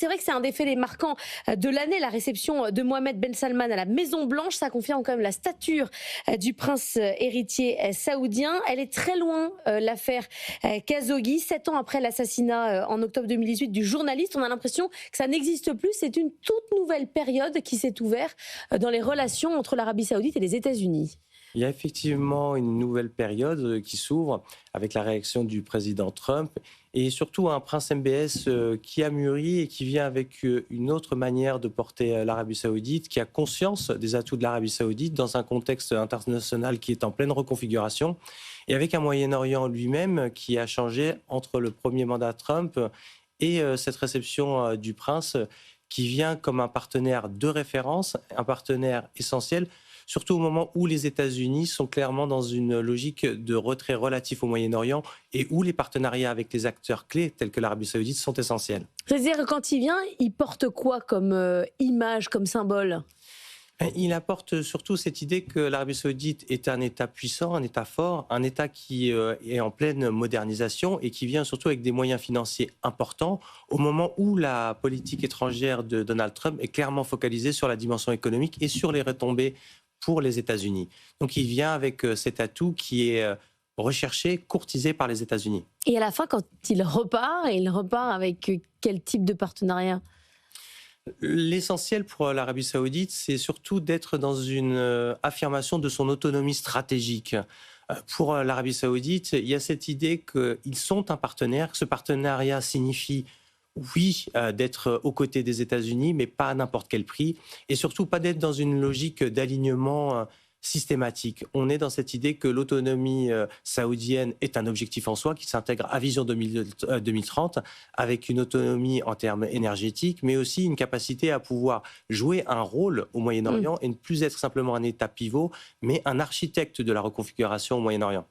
C'est vrai que c'est un des faits marquants de l'année, la réception de Mohamed Ben Salman à la Maison-Blanche. Ça confirme quand même la stature du prince héritier saoudien. Elle est très loin, l'affaire Khashoggi. 7 ans après l'assassinat en octobre 2018 du journaliste, on a l'impression que ça n'existe plus. C'est une toute nouvelle période qui s'est ouverte dans les relations entre l'Arabie saoudite et les États-Unis. Il y a effectivement une nouvelle période qui s'ouvre avec la réaction du président Trump et surtout un prince MBS qui a mûri et qui vient avec une autre manière de porter l'Arabie saoudite, qui a conscience des atouts de l'Arabie saoudite dans un contexte international qui est en pleine reconfiguration et avec un Moyen-Orient lui-même qui a changé entre le premier mandat Trump et cette réception du prince qui vient comme un partenaire de référence, un partenaire essentiel, surtout au moment où les États-Unis sont clairement dans une logique de retrait relatif au Moyen-Orient et où les partenariats avec les acteurs clés tels que l'Arabie saoudite sont essentiels. C'est-à-dire que quand il vient, il porte quoi comme image, comme symbole ? Il apporte surtout cette idée que l'Arabie saoudite est un État puissant, un État fort, un État qui est en pleine modernisation et qui vient surtout avec des moyens financiers importants au moment où la politique étrangère de Donald Trump est clairement focalisée sur la dimension économique et sur les retombées pour les États-Unis. Donc il vient avec cet atout qui est recherché, courtisé par les États-Unis. Et à la fin, quand il repart avec quel type de partenariat ? L'essentiel pour l'Arabie saoudite, c'est surtout d'être dans une affirmation de son autonomie stratégique. Pour l'Arabie saoudite, il y a cette idée qu'ils sont un partenaire, que ce partenariat signifie oui, d'être aux côtés des États-Unis, mais pas à n'importe quel prix, et surtout pas d'être dans une logique d'alignement systématique. On est dans cette idée que l'autonomie saoudienne est un objectif en soi qui s'intègre à Vision 2030 avec une autonomie en termes énergétiques, mais aussi une capacité à pouvoir jouer un rôle au Moyen-Orient et ne plus être simplement un État pivot, mais un architecte de la reconfiguration au Moyen-Orient.